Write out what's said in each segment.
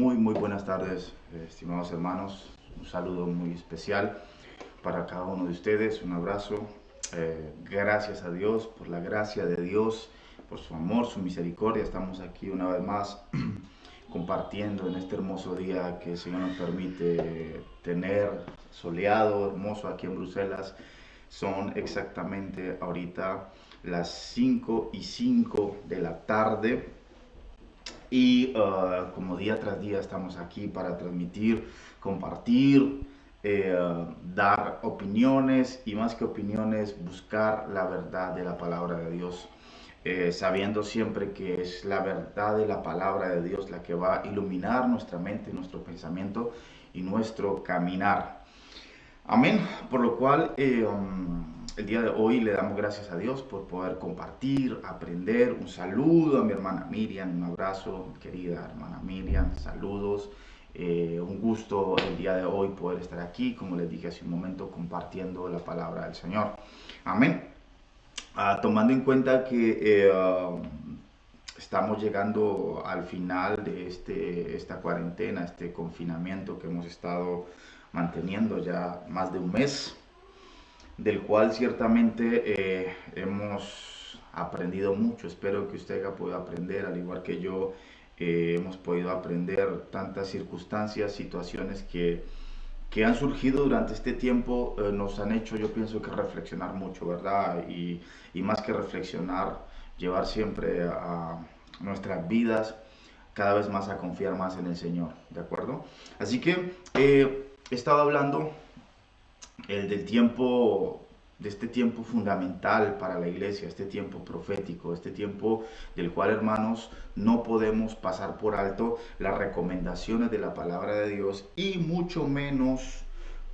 Muy buenas tardes, estimados hermanos. Un saludo muy especial para cada uno de ustedes. Un abrazo. Gracias a Dios por la gracia de Dios, por su amor, su misericordia. Estamos aquí una vez más compartiendo en este hermoso día que el Señor nos permite tener, soleado, hermoso aquí en Bruselas. Son exactamente ahorita las 5:05 de la tarde. Y como día tras día estamos aquí para transmitir, compartir, dar opiniones y más que opiniones, buscar la verdad de la palabra de Dios, sabiendo siempre que es la verdad de la palabra de Dios la que va a iluminar nuestra mente, nuestro pensamiento y nuestro caminar. Amén. Por lo cual, el día de hoy le damos gracias a Dios por poder compartir, aprender. Un saludo a mi hermana Miriam, un abrazo, querida hermana Miriam, saludos. Un gusto el día de hoy poder estar aquí, como les dije hace un momento, compartiendo la palabra del Señor. Amén. Tomando en cuenta que estamos llegando al final de esta cuarentena, este confinamiento que hemos estado manteniendo ya más de un mes, del cual ciertamente hemos aprendido mucho. Espero que usted haya podido aprender, al igual que yo, hemos podido aprender tantas circunstancias, situaciones que han surgido durante este tiempo, nos han hecho, yo pienso que reflexionar mucho, ¿verdad? Y más que reflexionar, llevar siempre a nuestras vidas cada vez más a confiar más en el Señor, ¿de acuerdo? Así que he estado hablando del tiempo, de este tiempo fundamental para la iglesia, este tiempo profético, este tiempo del cual, hermanos, no podemos pasar por alto las recomendaciones de la palabra de Dios y mucho menos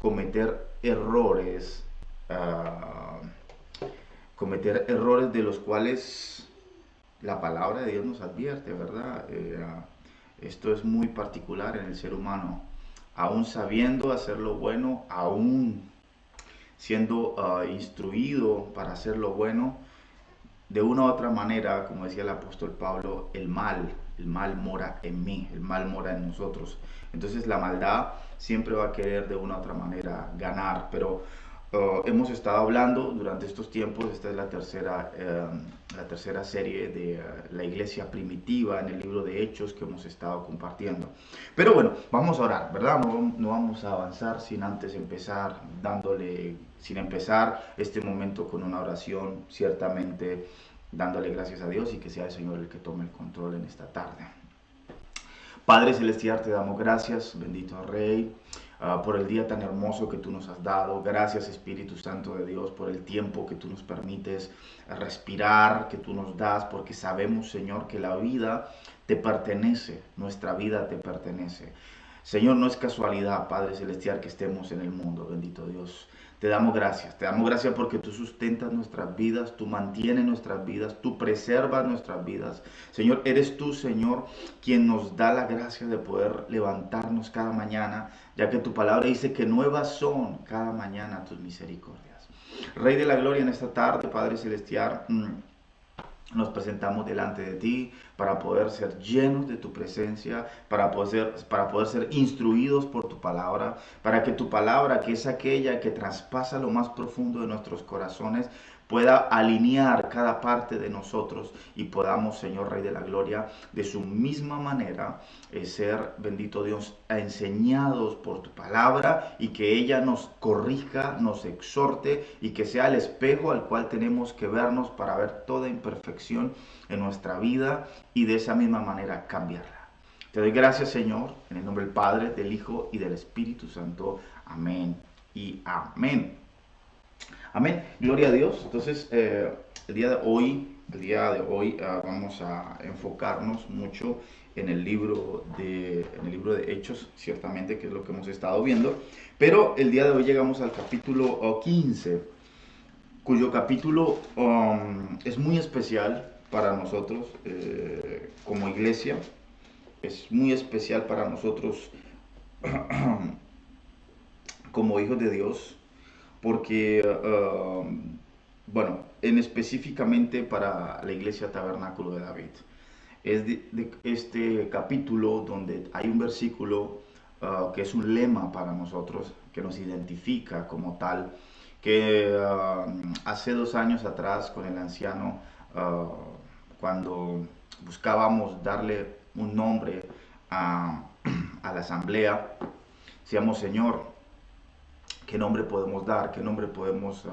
cometer errores de los cuales la palabra de Dios nos advierte, ¿verdad? Esto es muy particular en el ser humano, aún sabiendo hacer lo bueno, aún siendo instruido para hacer lo bueno, de una u otra manera, como decía el apóstol Pablo, el mal mora en mí, el mal mora en nosotros. Entonces la maldad siempre va a querer de una u otra manera ganar, pero hemos estado hablando durante estos tiempos. Esta es la tercera serie de la iglesia primitiva en el libro de Hechos que hemos estado compartiendo. Pero bueno, vamos a orar, ¿verdad? No vamos a avanzar sin empezar este momento con una oración, ciertamente dándole gracias a Dios y que sea el Señor el que tome el control en esta tarde. Padre Celestial, te damos gracias, bendito Rey, por el día tan hermoso que tú nos has dado. Gracias, Espíritu Santo de Dios, por el tiempo que tú nos permites respirar, que tú nos das, porque sabemos, Señor, que la vida te pertenece, nuestra vida te pertenece. Señor, no es casualidad, Padre Celestial, que estemos en el mundo, bendito Dios. Te damos gracias porque tú sustentas nuestras vidas, tú mantienes nuestras vidas, tú preservas nuestras vidas. Señor, eres tú, Señor, quien nos da la gracia de poder levantarnos cada mañana, ya que tu palabra dice que nuevas son cada mañana tus misericordias. Rey de la gloria, en esta tarde, Padre Celestial, nos presentamos delante de ti para poder ser llenos de tu presencia, para poder ser instruidos por tu palabra, para que tu palabra, que es aquella que traspasa lo más profundo de nuestros corazones, pueda alinear cada parte de nosotros y podamos, Señor Rey de la Gloria, de su misma manera ser, bendito Dios, enseñados por tu palabra y que ella nos corrija, nos exhorte y que sea el espejo al cual tenemos que vernos para ver toda imperfección en nuestra vida y de esa misma manera cambiarla. Te doy gracias, Señor, en el nombre del Padre, del Hijo y del Espíritu Santo. Amén y amén. Amén, gloria a Dios. Entonces, el día de hoy vamos a enfocarnos mucho en el libro de Hechos, ciertamente, que es lo que hemos estado viendo. Pero el día de hoy llegamos al capítulo 15, cuyo capítulo es muy especial para nosotros como iglesia. Es muy especial para nosotros como hijos de Dios, porque, bueno, en específicamente para la iglesia Tabernáculo de David. es de este capítulo donde hay un versículo que es un lema para nosotros, que nos identifica como tal, que hace 2 años atrás con el anciano, uh, cuando buscábamos darle un nombre a, a la asamblea, decíamos, Señor, ¿qué nombre podemos dar? ¿Qué nombre podemos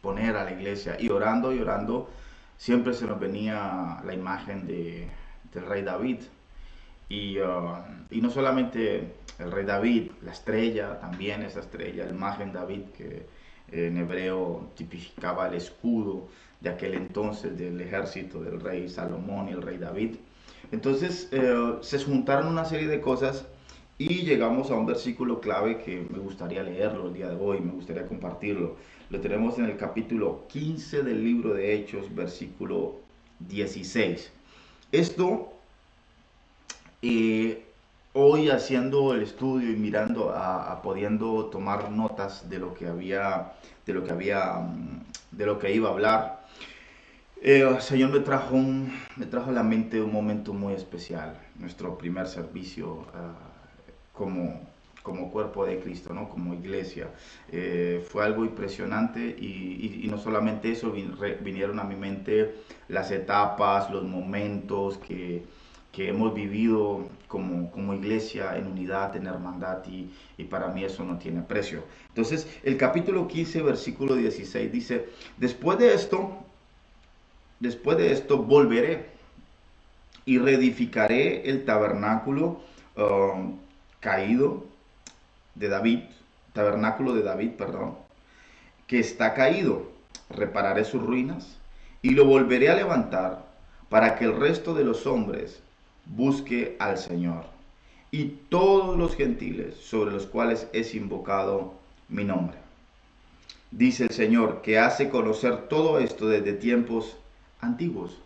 poner a la iglesia? Y orando, siempre se nos venía la imagen del rey David. Y no solamente el rey David, la estrella, también esa estrella, el Magen David, que en hebreo tipificaba el escudo de aquel entonces del ejército del rey Salomón y el rey David. Entonces se juntaron una serie de cosas y llegamos a un versículo clave que me gustaría leerlo el día de hoy, me gustaría compartirlo. Lo tenemos en el capítulo 15 del libro de Hechos, versículo 16. Esto, hoy haciendo el estudio y mirando, pudiendo tomar notas de lo que iba a hablar, el Señor me trajo a la mente un momento muy especial, nuestro primer servicio como cuerpo de Cristo, ¿no? Como iglesia. Fue algo impresionante y no solamente eso, vinieron a mi mente las etapas, los momentos que hemos vivido como iglesia en unidad, en hermandad, y para mí eso no tiene precio. Entonces, el capítulo 15, versículo 16 dice, después de esto volveré y reedificaré el tabernáculo tabernáculo de David, perdón, que está caído. Repararé sus ruinas y lo volveré a levantar para que el resto de los hombres busque al Señor y todos los gentiles sobre los cuales es invocado mi nombre. Dice el Señor, que hace conocer todo esto desde tiempos antiguos.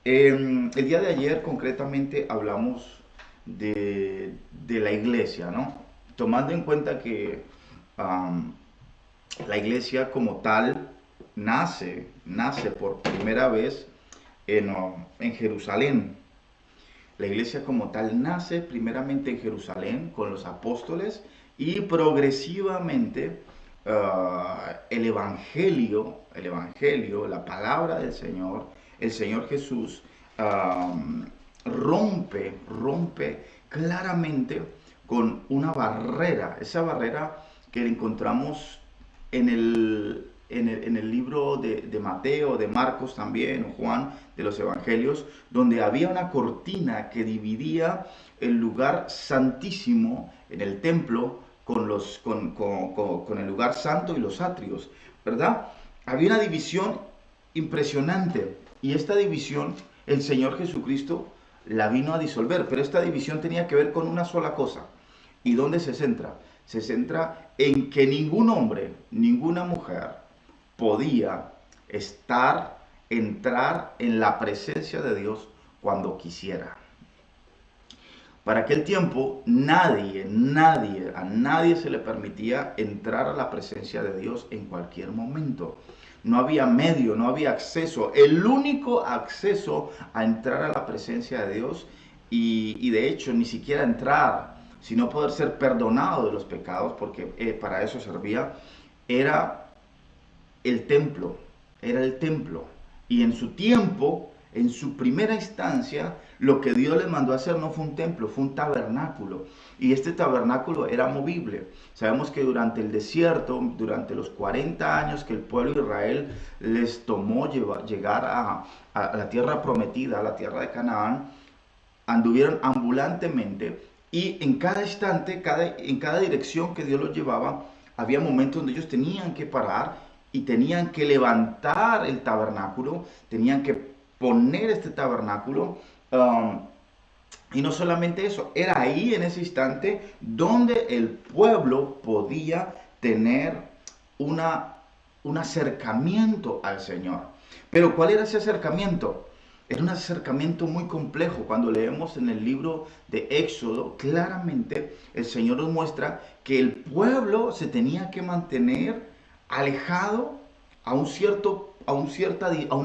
El día de ayer concretamente hablamos de la iglesia, ¿no? Tomando en cuenta que la iglesia como tal nace por primera vez en Jerusalén. La iglesia como tal nace primeramente en Jerusalén con los apóstoles y progresivamente el evangelio, la palabra del Señor, el Señor Jesús rompe claramente con una barrera, esa barrera que encontramos en el libro de Mateo, de Marcos también, o Juan, de los evangelios, donde había una cortina que dividía el lugar santísimo en el templo con el lugar santo y los atrios, ¿verdad? Había una división impresionante, y esta división el Señor Jesucristo la vino a disolver, pero esta división tenía que ver con una sola cosa. ¿Y dónde se centra? Se centra en que ningún hombre, ninguna mujer podía entrar en la presencia de Dios cuando quisiera. Para aquel tiempo, a nadie se le permitía entrar a la presencia de Dios en cualquier momento. No había medio, no había acceso. El único acceso a entrar a la presencia de Dios, y de hecho ni siquiera entrar, sino poder ser perdonado de los pecados, porque para eso servía, era el templo. Y en su tiempo, en su primera instancia, lo que Dios les mandó a hacer no fue un templo, fue un tabernáculo. Y este tabernáculo era movible. Sabemos que durante el desierto, durante los 40 años que el pueblo de Israel les tomó llegar a la tierra prometida, a la tierra de Canaán, anduvieron ambulantemente, y en cada instante, en cada dirección que Dios los llevaba, había momentos donde ellos tenían que parar y tenían que levantar el tabernáculo, tenían que poner este tabernáculo. Y no solamente eso, era ahí en ese instante donde el pueblo podía tener un acercamiento al Señor. Pero ¿cuál era ese acercamiento? Era un acercamiento muy complejo. Cuando leemos en el libro de Éxodo, claramente el Señor nos muestra que el pueblo se tenía que mantener alejado a una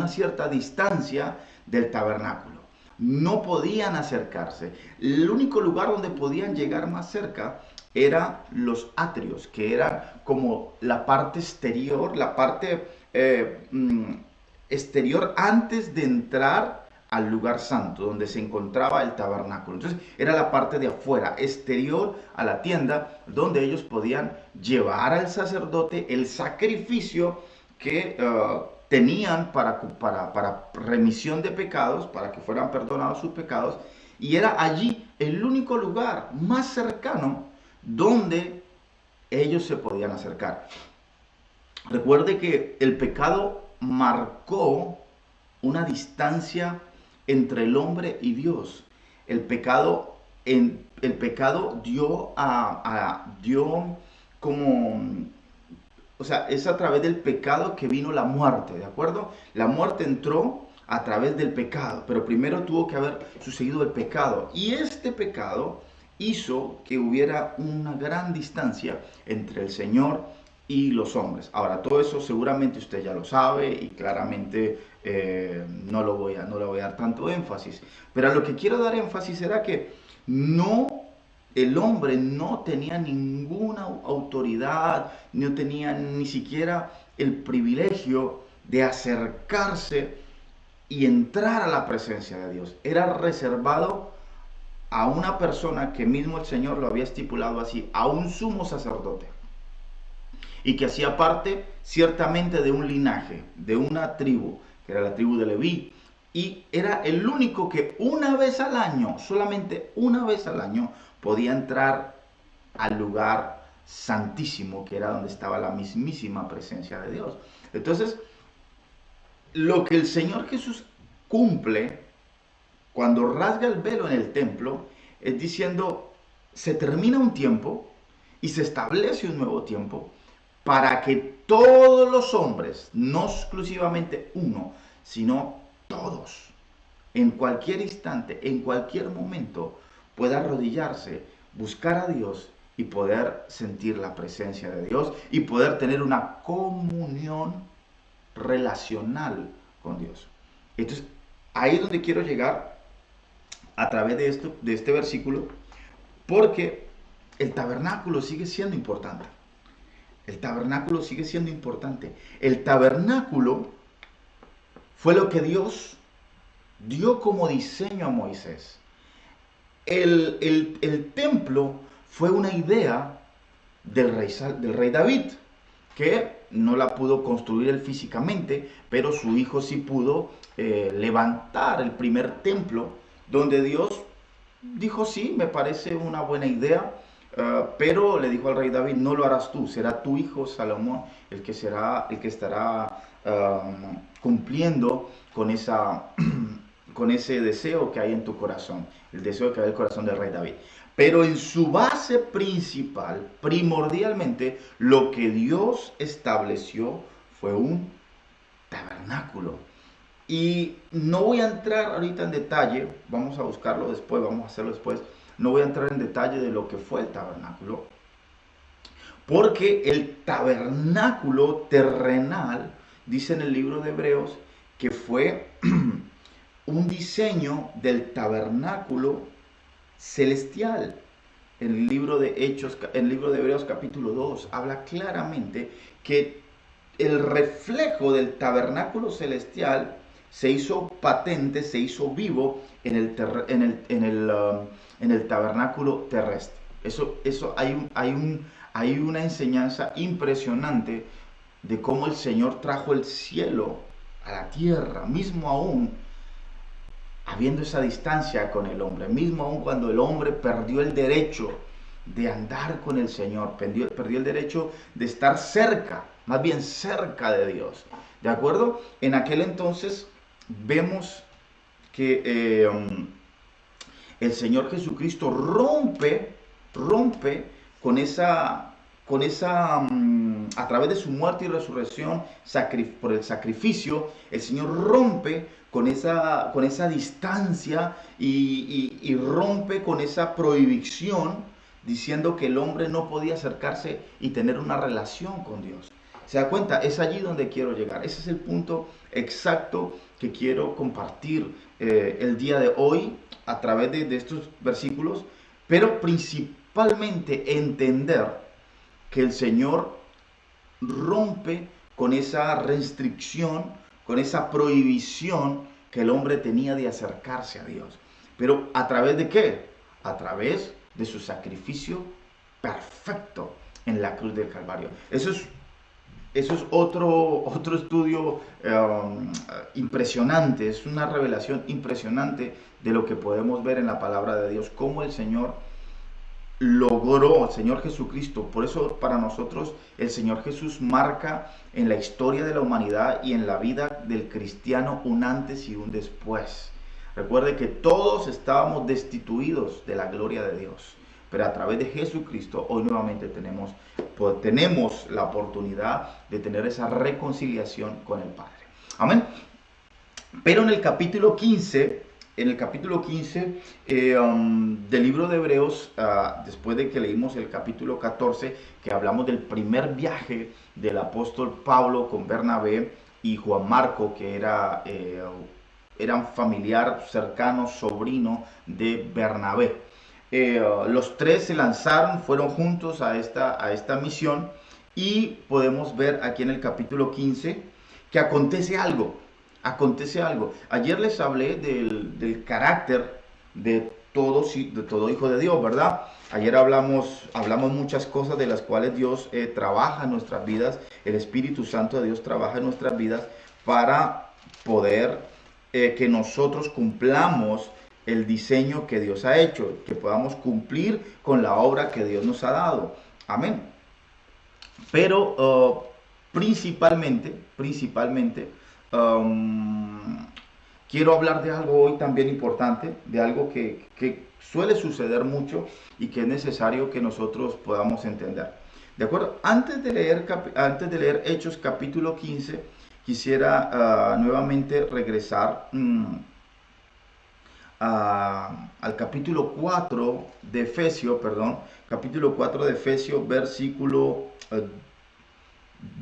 cierta distancia del tabernáculo. no podían acercarse. El único lugar donde podían llegar más cerca era los atrios, que era como la parte exterior, la parte exterior antes de entrar al lugar santo, donde se encontraba el tabernáculo. Entonces era la parte de afuera, exterior a la tienda, donde ellos podían llevar al sacerdote el sacrificio que tenían para remisión de pecados, para que fueran perdonados sus pecados, y era allí el único lugar más cercano donde ellos se podían acercar. Recuerde que el pecado marcó una distancia entre el hombre y Dios. El pecado, el pecado dio como, o sea, es a través del pecado que vino la muerte, ¿de acuerdo? La muerte entró a través del pecado, pero primero tuvo que haber sucedido el pecado. Y este pecado hizo que hubiera una gran distancia entre el Señor y los hombres. Ahora, todo eso seguramente usted ya lo sabe y claramente no le voy a dar tanto énfasis. Pero a lo que quiero dar énfasis era que el hombre no tenía ninguna autoridad, no tenía ni siquiera el privilegio de acercarse y entrar a la presencia de Dios. Era reservado a una persona que mismo el Señor lo había estipulado así, a un sumo sacerdote, y que hacía parte ciertamente de un linaje, de una tribu, que era la tribu de Leví, y era el único que una vez al año, solamente una vez al año, podía entrar al lugar santísimo, que era donde estaba la mismísima presencia de Dios. Entonces, lo que el Señor Jesús cumple cuando rasga el velo en el templo es diciendo, se termina un tiempo y se establece un nuevo tiempo para que todos los hombres, no exclusivamente uno, sino todos, en cualquier instante, en cualquier momento, pueda arrodillarse, buscar a Dios y poder sentir la presencia de Dios y poder tener una comunión relacional con Dios. Entonces, ahí es donde quiero llegar a través de este versículo, porque el tabernáculo sigue siendo importante. El tabernáculo sigue siendo importante. El tabernáculo fue lo que Dios dio como diseño a Moisés. El templo fue una idea del rey David, que no la pudo construir él físicamente, pero su hijo sí pudo levantar el primer templo, donde Dios dijo, sí, me parece una buena idea, pero le dijo al rey David, no lo harás tú, será tu hijo Salomón el que estará cumpliendo con ese deseo que hay en tu corazón, el deseo que hay en el corazón del rey David. Pero en su base principal, primordialmente, lo que Dios estableció fue un tabernáculo. Y no voy a entrar ahorita en detalle, vamos a buscarlo después, vamos a hacerlo después. No voy a entrar en detalle de lo que fue el tabernáculo, porque el tabernáculo terrenal, dice en el libro de Hebreos, que fue un diseño del tabernáculo celestial. En el libro de Hechos, en el libro de Hebreos capítulo 2, habla claramente que el reflejo del tabernáculo celestial se hizo patente, se hizo vivo en el tabernáculo terrestre. Eso hay una enseñanza impresionante de cómo el Señor trajo el cielo a la tierra, mismo aún habiendo esa distancia con el hombre, mismo aún cuando el hombre perdió el derecho de andar con el Señor, perdió el derecho de estar cerca, más bien cerca de Dios. ¿De acuerdo? En aquel entonces vemos que el Señor Jesucristo rompe con esa a través de su muerte y resurrección, por el sacrificio, el Señor rompe con esa distancia y rompe con esa prohibición, diciendo que el hombre no podía acercarse y tener una relación con Dios. ¿Se da cuenta? Es allí donde quiero llegar. Ese es el punto exacto que quiero compartir el día de hoy a través de estos versículos, pero principalmente entender que el Señor rompe con esa restricción, con esa prohibición que el hombre tenía de acercarse a Dios. Pero ¿a través de qué? A través de su sacrificio perfecto en la cruz del Calvario. Eso es otro estudio impresionante, es una revelación impresionante de lo que podemos ver en la palabra de Dios, cómo el Señor logró, el Señor Jesucristo. Por eso para nosotros el Señor Jesús marca en la historia de la humanidad y en la vida del cristiano un antes y un después. Recuerde que todos estábamos destituidos de la gloria de Dios, pero a través de Jesucristo hoy nuevamente tenemos la oportunidad de tener esa reconciliación con el Padre. Amén. Pero en el capítulo 15 del libro de Hebreos, después de que leímos el capítulo 14, que hablamos del primer viaje del apóstol Pablo con Bernabé y Juan Marco, que era un familiar cercano, sobrino de Bernabé. Los tres se lanzaron, fueron juntos a esta misión, y podemos ver aquí en el capítulo 15 que acontece algo. Ayer les hablé del carácter de todo hijo de Dios, ¿verdad? Ayer hablamos muchas cosas de las cuales Dios trabaja en nuestras vidas. El Espíritu Santo de Dios trabaja en nuestras vidas para poder que nosotros cumplamos el diseño que Dios ha hecho, que podamos cumplir con la obra que Dios nos ha dado. Amén. Pero principalmente, quiero hablar de algo hoy también importante, de algo que suele suceder mucho y que es necesario que nosotros podamos entender. ¿De acuerdo? Antes de leer Hechos capítulo 15, quisiera nuevamente regresar al capítulo 4 de Efesios, versículo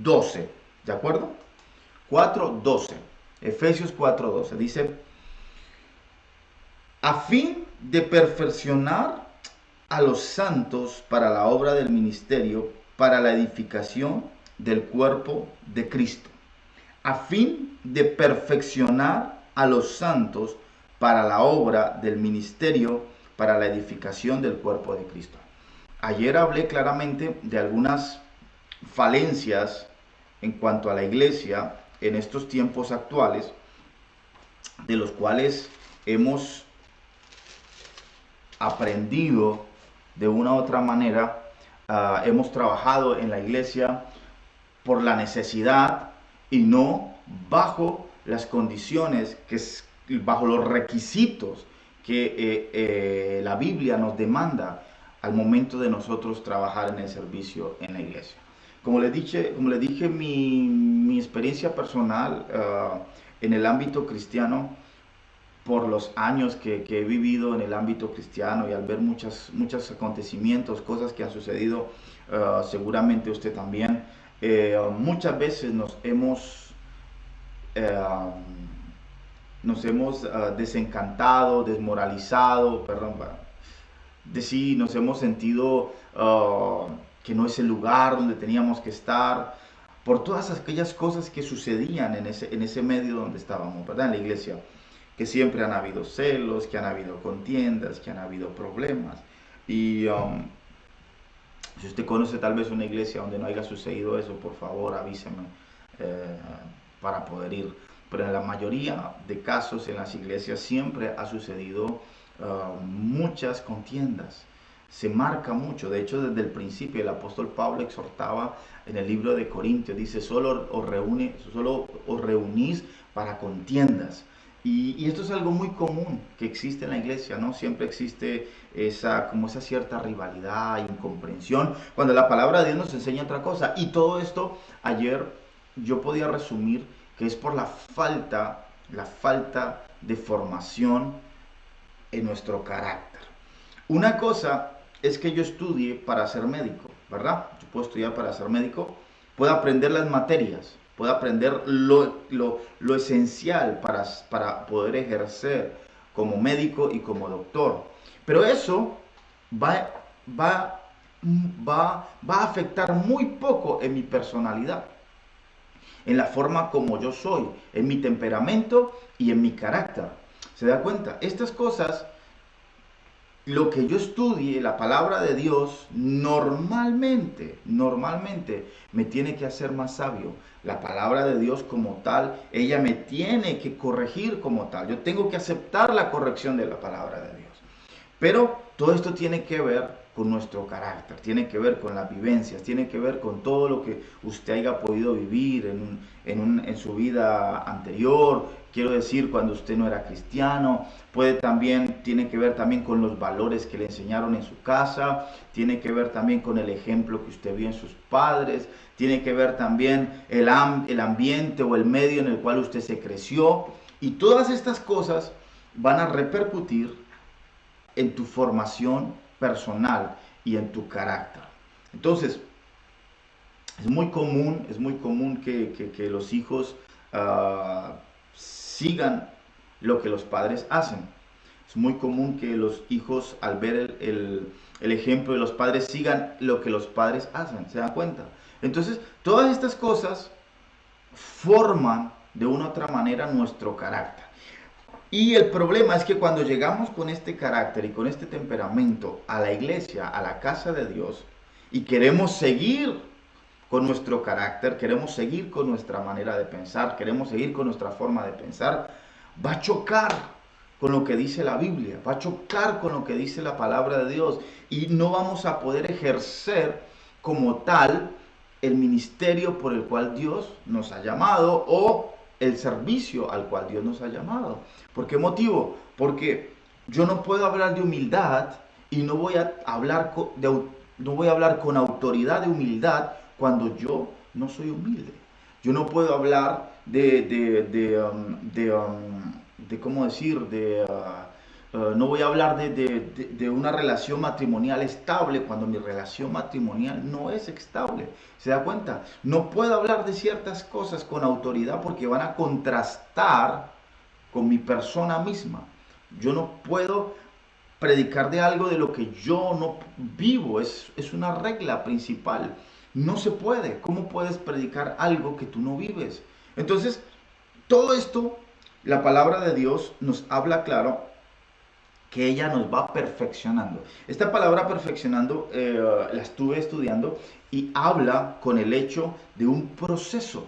12, ¿de acuerdo? 4:12, Efesios 4:12, dice: a fin de perfeccionar a los santos para la obra del ministerio, para la edificación del cuerpo de Cristo. A fin de perfeccionar a los santos para la obra del ministerio, para la edificación del cuerpo de Cristo. Ayer hablé claramente de algunas falencias en cuanto a la iglesia en estos tiempos actuales, de los cuales hemos aprendido de una u otra manera. Hemos trabajado en la iglesia por la necesidad y no bajo las condiciones, bajo los requisitos que la Biblia nos demanda al momento de nosotros trabajar en el servicio en la iglesia. Como les dije, mi experiencia personal en el ámbito cristiano, por los años que he vivido en el ámbito cristiano y al ver muchos acontecimientos, cosas que han sucedido, seguramente usted también, muchas veces nos hemos desencantado, desmoralizado, nos hemos sentido que no es el lugar donde teníamos que estar, por todas aquellas cosas que sucedían en ese medio donde estábamos, ¿verdad? En la iglesia, que siempre han habido celos, que han habido contiendas, que han habido problemas. Y si usted conoce tal vez una iglesia donde no haya sucedido eso, por favor avíseme para poder ir. Pero en la mayoría de casos en las iglesias siempre ha sucedido muchas contiendas. Se marca mucho. De hecho, desde el principio el apóstol Pablo exhortaba en el libro de Corintios, dice: solo os reunís para contiendas. Y esto es algo muy común que existe en la iglesia, ¿no? Siempre existe esa cierta rivalidad, incomprensión, cuando la palabra de Dios nos enseña otra cosa. Y todo esto ayer yo podía resumir que es por la falta de formación en nuestro carácter. Una cosa es que yo estudie para ser médico, ¿verdad? Yo puedo estudiar para ser médico, puedo aprender las materias, pueda aprender lo esencial para poder ejercer como médico y como doctor. Pero eso va, va, va a afectar muy poco en mi personalidad, en la forma como yo soy, en mi temperamento y en mi carácter. ¿Se da cuenta? Estas cosas, lo que yo estudie, la palabra de Dios, normalmente me tiene que hacer más sabio. La palabra de Dios como tal, ella me tiene que corregir como tal. Yo tengo que aceptar la corrección de la palabra de Dios. Pero todo esto tiene que ver con nuestro carácter, tiene que ver con las vivencias, tiene que ver con todo lo que usted haya podido vivir en su vida anterior. Quiero decir, cuando usted no era cristiano, tiene que ver también con los valores que le enseñaron en su casa, tiene que ver también con el ejemplo que usted vio en sus padres, tiene que ver también el ambiente o el medio en el cual usted se creció. Y todas estas cosas van a repercutir en tu formación personal y en tu carácter. Entonces, es muy común que los hijos sigan lo que los padres hacen. Es muy común que los hijos, al ver el ejemplo de los padres, sigan lo que los padres hacen. ¿Se dan cuenta? Entonces, todas estas cosas forman de una u otra manera nuestro carácter. Y el problema es que cuando llegamos con este carácter y con este temperamento a la iglesia, a la casa de Dios, y queremos seguir con nuestro carácter, queremos seguir con nuestra manera de pensar, queremos seguir con nuestra forma de pensar, va a chocar con lo que dice la Biblia, va a chocar con lo que dice la palabra de Dios, y no vamos a poder ejercer como tal el ministerio por el cual Dios nos ha llamado o el servicio al cual Dios nos ha llamado. ¿Por qué motivo? Porque yo no puedo hablar de humildad y no voy a hablar con autoridad de humildad cuando yo no soy humilde. Yo no puedo hablar ¿cómo decir? No voy a hablar de una relación matrimonial estable cuando mi relación matrimonial no es estable. ¿Se da cuenta? No puedo hablar de ciertas cosas con autoridad porque van a contrastar con mi persona misma. Yo no puedo predicar de algo de lo que yo no vivo. Es una regla principal. No se puede. ¿Cómo puedes predicar algo que tú no vives? Entonces, todo esto, la palabra de Dios nos habla claro que ella nos va perfeccionando. Esta palabra perfeccionando la estuve estudiando y habla con el hecho de un proceso.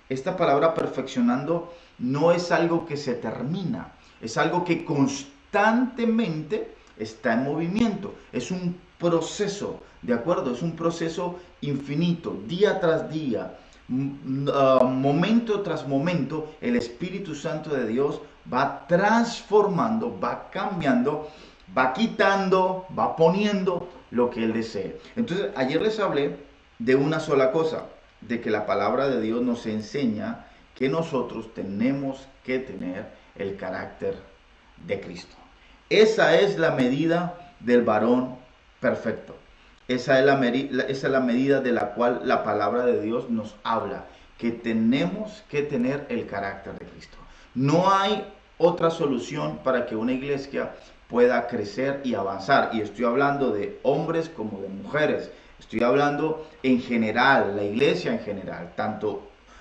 Esta palabra perfeccionando no es algo que se termina, es algo que constantemente está en movimiento. Es un proceso, ¿de acuerdo? Es un proceso infinito, día tras día, momento tras momento. El Espíritu Santo de Dios va transformando, va cambiando, va quitando, va poniendo lo que Él desee. Entonces, ayer les hablé de una sola cosa, de que la palabra de Dios nos enseña que nosotros tenemos que tener el carácter de Cristo. Esa es la medida del varón perfecto. Esa es la medida de la cual la palabra de Dios nos habla, que tenemos que tener el carácter de Cristo. No hay otra solución para que una iglesia pueda crecer y avanzar. Y estoy hablando de hombres como de mujeres. Estoy hablando en general, la iglesia en general.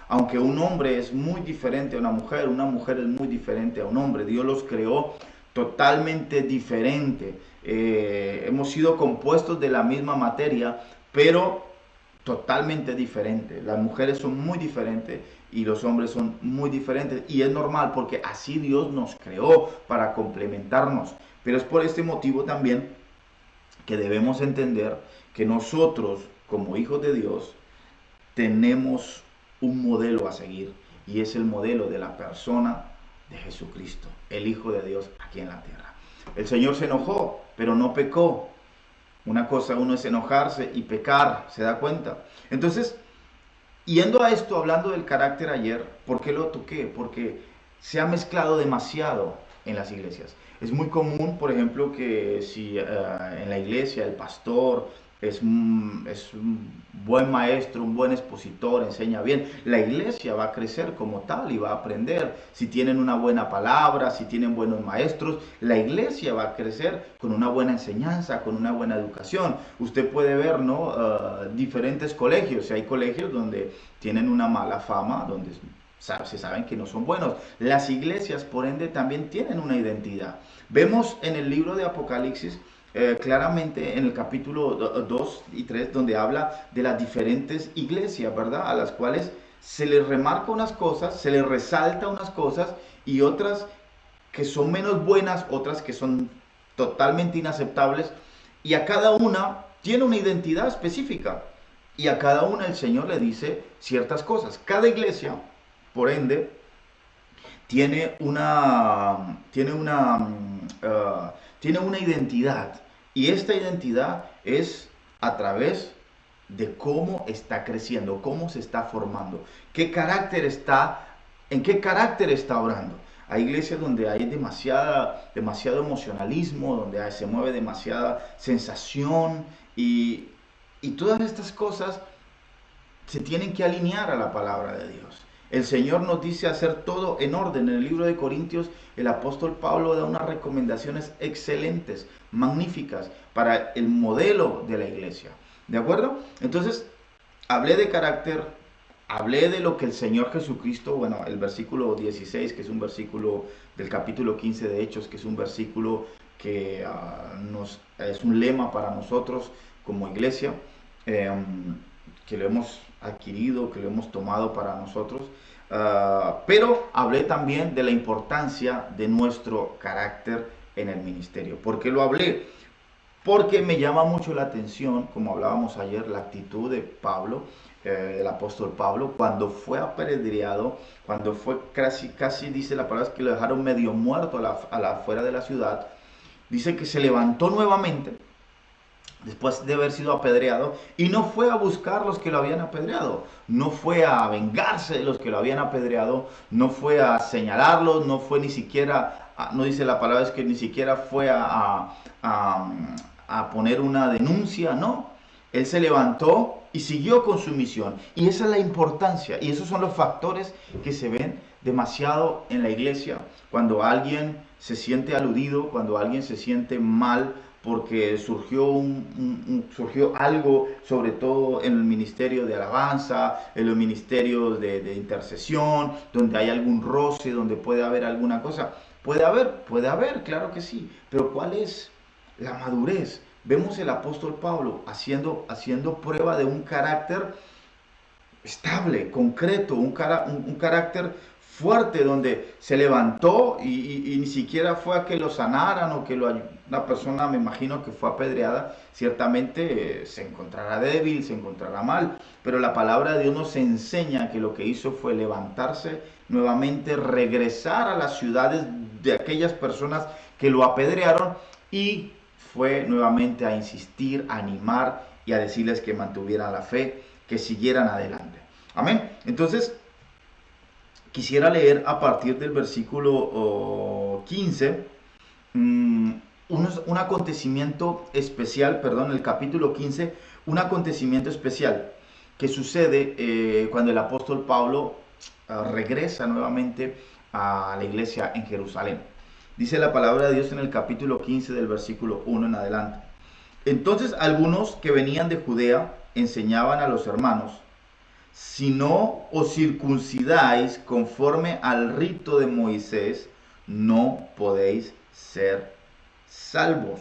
Aunque un hombre es muy diferente a una mujer es muy diferente a un hombre. Dios los creó totalmente diferente. Hemos sido compuestos de la misma materia, pero totalmente diferente. Las mujeres son muy diferentes y los hombres son muy diferentes. Y es normal porque así Dios nos creó para complementarnos. Pero es por este motivo también que debemos entender que nosotros, como hijos de Dios, tenemos un modelo a seguir. Y es el modelo de la persona de Jesucristo, el Hijo de Dios aquí en la tierra. El Señor se enojó, pero no pecó. Una cosa uno es enojarse y pecar, ¿se da cuenta? Entonces, yendo a esto, hablando del carácter ayer, ¿por qué lo toqué? Porque se ha mezclado demasiado en las iglesias. Es muy común, por ejemplo, que si en la iglesia el pastor es un buen maestro, un buen expositor, enseña bien. La iglesia va a crecer como tal y va a aprender. Si tienen una buena palabra, si tienen buenos maestros, la iglesia va a crecer con una buena enseñanza, con una buena educación. Usted puede ver, ¿no? Diferentes colegios. Hay colegios donde tienen una mala fama, donde se saben que no son buenos. Las iglesias, por ende, también tienen una identidad. Vemos en el libro de Apocalipsis claramente en el capítulo 2 y 3, donde habla de las diferentes iglesias, ¿verdad? A las cuales se les remarca unas cosas, se les resalta unas cosas y otras que son menos buenas, otras que son totalmente inaceptables, y a cada una tiene una identidad específica y a cada una el Señor le dice ciertas cosas. Cada iglesia, por ende, tiene una identidad, y esta identidad es a través de cómo está creciendo, cómo se está formando, en qué carácter está obrando. Hay iglesias donde hay demasiado emocionalismo, donde se mueve demasiada sensación y todas estas cosas se tienen que alinear a la palabra de Dios. El Señor nos dice hacer todo en orden. En el libro de Corintios, el apóstol Pablo da unas recomendaciones excelentes, magníficas, para el modelo de la iglesia. ¿De acuerdo? Entonces, hablé de carácter, hablé de lo que el Señor Jesucristo, bueno, el versículo 16, que es un versículo del capítulo 15 de Hechos, que es un versículo que es un lema para nosotros como iglesia, que lo hemos adquirido, que lo hemos tomado para nosotros. Pero hablé también de la importancia de nuestro carácter en el ministerio. ¿Por qué lo hablé? Porque me llama mucho la atención, como hablábamos ayer, la actitud de Pablo, el apóstol Pablo, cuando fue apedreado, cuando fue casi dice la palabra que lo dejaron medio muerto afuera de la ciudad. Dice que se levantó nuevamente después de haber sido apedreado, y no fue a buscar los que lo habían apedreado, no fue a vengarse de los que lo habían apedreado, no fue a señalarlos, no fue ni siquiera, no dice la palabra, es que ni siquiera fue a poner una denuncia, no. Él se levantó y siguió con su misión, y esa es la importancia, y esos son los factores que se ven demasiado en la iglesia, cuando alguien se siente aludido, cuando alguien se siente mal, porque surgió algo, sobre todo en el ministerio de alabanza, en los ministerios de intercesión, donde hay algún roce, donde puede haber alguna cosa. Puede haber, claro que sí, pero ¿cuál es la madurez? Vemos el apóstol Pablo haciendo prueba de un carácter estable, concreto, un carácter fuerte, donde se levantó y ni siquiera fue a que lo sanaran o que una persona, me imagino que fue apedreada, ciertamente se encontrará débil, se encontrará mal, pero la palabra de Dios nos enseña que lo que hizo fue levantarse nuevamente, regresar a las ciudades de aquellas personas que lo apedrearon, y fue nuevamente a insistir, a animar y a decirles que mantuvieran la fe, que siguieran adelante. Amén. Entonces, quisiera leer a partir del versículo 15 un acontecimiento especial, perdón, el capítulo 15, un acontecimiento especial que sucede cuando el apóstol Pablo regresa nuevamente a la iglesia en Jerusalén. Dice la palabra de Dios en el capítulo 15 del versículo 1 en adelante. Entonces algunos que venían de Judea enseñaban a los hermanos: si no os circuncidáis conforme al rito de Moisés, no podéis ser salvos.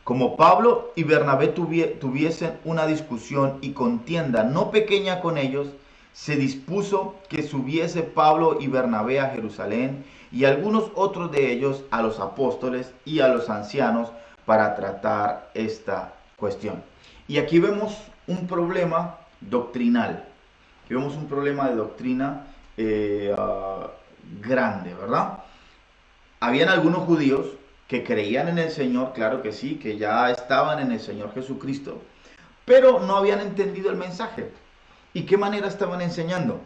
Como Pablo y Bernabé tuviesen una discusión y contienda no pequeña con ellos, se dispuso que subiese Pablo y Bernabé a Jerusalén, y algunos otros de ellos a los apóstoles y a los ancianos, para tratar esta cuestión. Y aquí vemos un problema doctrinal. Aquí vemos un problema de doctrina grande, ¿verdad? Habían algunos judíos que creían en el Señor, claro que sí, que ya estaban en el Señor Jesucristo, pero no habían entendido el mensaje. ¿Y qué manera estaban enseñando?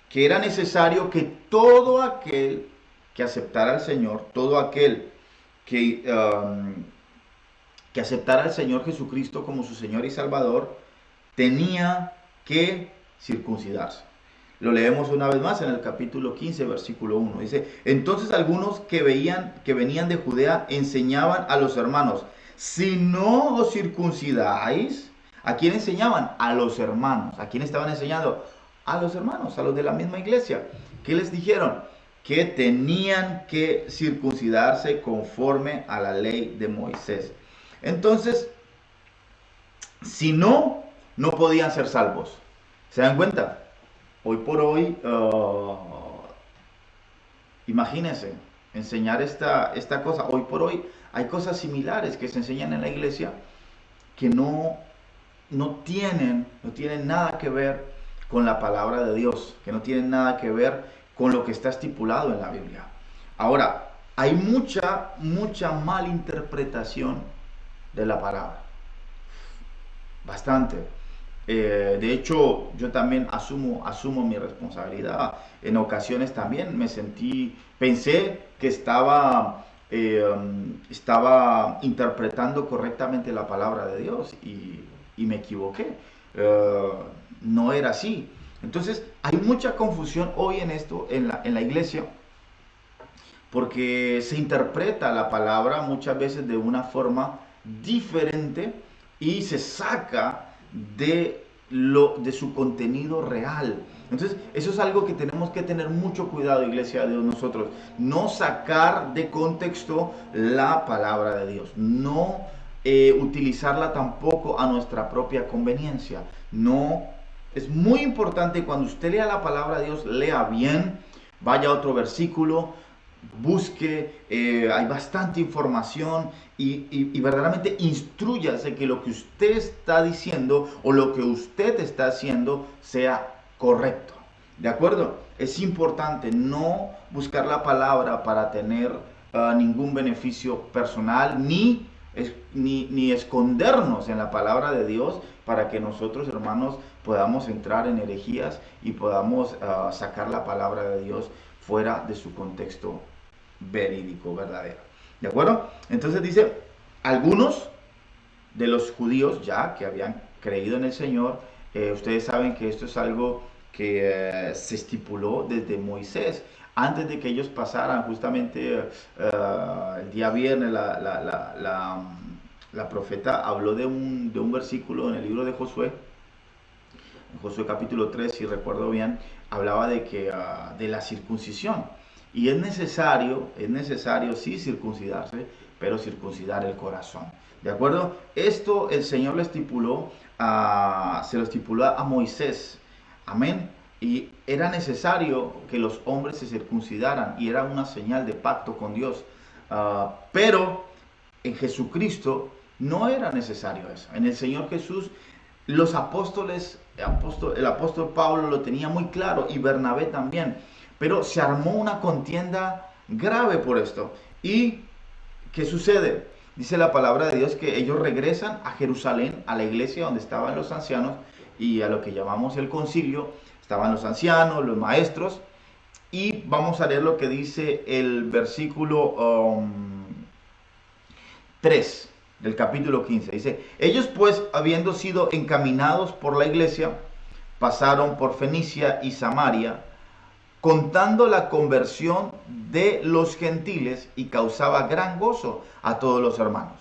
Que era necesario que todo aquel que aceptara al Señor, todo aquel que que aceptara al Señor Jesucristo como su Señor y Salvador, tenía que circuncidarse. Lo leemos una vez más en el capítulo 15, versículo 1. Dice, entonces algunos que venían de Judea enseñaban a los hermanos, si no os circuncidáis, ¿a quién enseñaban? A los hermanos. ¿A quién estaban enseñando? A los hermanos, a los de la misma iglesia. ¿Qué les dijeron? Que tenían que circuncidarse conforme a la ley de Moisés. Entonces, si no, no podían ser salvos. ¿Se dan cuenta? Hoy por hoy, imagínense, enseñar esta cosa. Hoy por hoy hay cosas similares que se enseñan en la iglesia que no tienen nada que ver con la palabra de Dios, que no tienen nada que ver con lo que está estipulado en la Biblia. Ahora, hay mucha malinterpretación de la palabra. Bastante. De hecho, yo también asumo mi responsabilidad. En ocasiones también pensé que estaba interpretando correctamente la palabra de Dios y me equivoqué. No era así. Entonces, hay mucha confusión hoy en esto, en la iglesia, porque se interpreta la palabra muchas veces de una forma diferente y se saca de su contenido real. Entonces, eso es algo que tenemos que tener mucho cuidado, iglesia de Dios, nosotros. No sacar de contexto la palabra de Dios. No utilizarla tampoco a nuestra propia conveniencia. No, es muy importante cuando usted lea la palabra de Dios, lea bien, vaya a otro versículo, busque, hay bastante información y verdaderamente instrúyase que lo que usted está diciendo o lo que usted está haciendo sea correcto. ¿De acuerdo? Es importante no buscar la palabra para tener ningún beneficio personal ni escondernos en la palabra de Dios para que nosotros, hermanos, podamos entrar en herejías y podamos sacar la palabra de Dios fuera de su contexto verídico, verdadero. ¿De acuerdo? Entonces dice, algunos de los judíos ya que habían creído en el Señor, ustedes saben que esto es algo que se estipuló desde Moisés, antes de que ellos pasaran justamente el día viernes, la profeta habló de un versículo en el libro de Josué, en Josué capítulo 3, si recuerdo bien, hablaba de la circuncisión. Y es necesario sí circuncidarse, pero circuncidar el corazón. ¿De acuerdo? Esto el Señor se lo estipuló a Moisés. Amén. Y era necesario que los hombres se circuncidaran y era una señal de pacto con Dios. Pero en Jesucristo no era necesario eso. En el Señor Jesús, los apóstoles, el apóstol Pablo lo tenía muy claro y Bernabé también. Pero se armó una contienda grave por esto. ¿Y qué sucede? Dice la palabra de Dios que ellos regresan a Jerusalén, a la iglesia donde estaban los ancianos y a lo que llamamos el concilio. Estaban los ancianos, los maestros. Y vamos a leer lo que dice el versículo 3 del capítulo 15. Dice, ellos pues, habiendo sido encaminados por la iglesia, pasaron por Fenicia y Samaria, contando la conversión de los gentiles, y causaba gran gozo a todos los hermanos.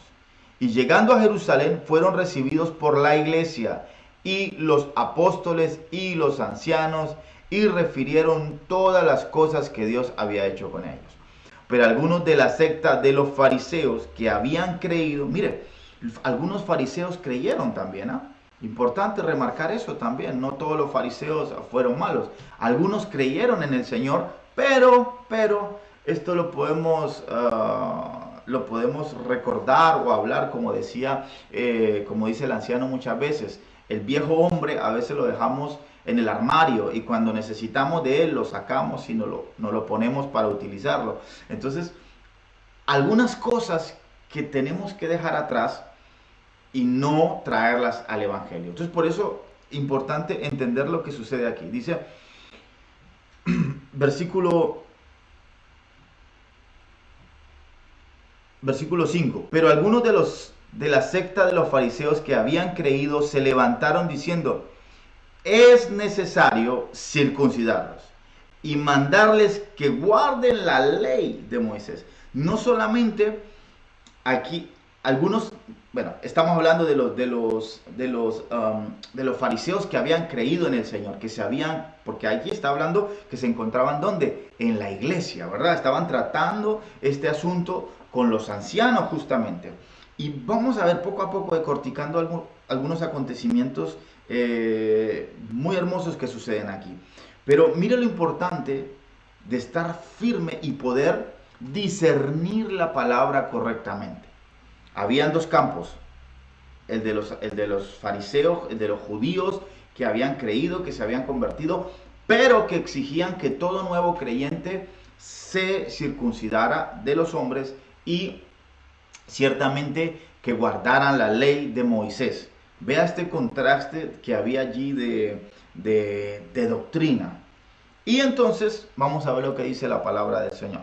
Y llegando a Jerusalén fueron recibidos por la iglesia y los apóstoles y los ancianos, y refirieron todas las cosas que Dios había hecho con ellos. Pero algunos de la secta de los fariseos que habían creído, mire, algunos fariseos creyeron también, ¿ah? Importante remarcar eso también, no todos los fariseos fueron malos. Algunos creyeron en el Señor, pero esto lo podemos recordar o hablar, como dice el anciano muchas veces. El viejo hombre a veces lo dejamos en el armario y cuando necesitamos de él lo sacamos y nos lo ponemos para utilizarlo. Entonces, algunas cosas que tenemos que dejar atrás y no traerlas al evangelio. Entonces, por eso importante entender lo que sucede aquí. Dice versículo 5, pero algunos de la secta de los fariseos que habían creído se levantaron diciendo: es necesario circuncidarlos y mandarles que guarden la ley de Moisés. No solamente aquí, algunos, bueno, estamos hablando de los fariseos que habían creído en el Señor, que se habían, porque aquí está hablando que se encontraban ¿dónde? En la iglesia, ¿verdad? Estaban tratando este asunto con los ancianos justamente. Y vamos a ver poco a poco, decorticando algunos acontecimientos muy hermosos que suceden aquí. Pero mire lo importante de estar firme y poder discernir la palabra correctamente. Habían dos campos: el de los fariseos, el de los judíos que habían creído, que se habían convertido, pero que exigían que todo nuevo creyente se circuncidara de los hombres y ciertamente que guardaran la ley de Moisés. Vea este contraste que había allí de doctrina. Y entonces vamos a ver lo que dice la palabra del Señor.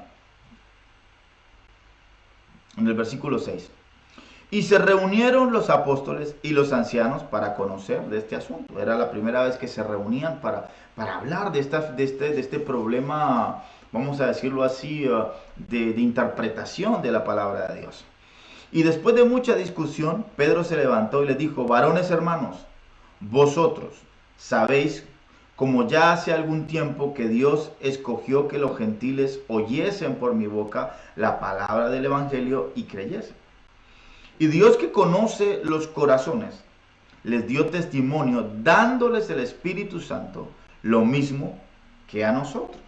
En el versículo 6. Y se reunieron los apóstoles y los ancianos para conocer de este asunto. Era la primera vez que se reunían para hablar de este problema, vamos a decirlo así, de interpretación de la palabra de Dios. Y después de mucha discusión, Pedro se levantó y les dijo: varones hermanos, vosotros sabéis, como ya hace algún tiempo, que Dios escogió que los gentiles oyesen por mi boca la palabra del evangelio y creyesen. Y Dios, que conoce los corazones, les dio testimonio dándoles el Espíritu Santo, lo mismo que a nosotros.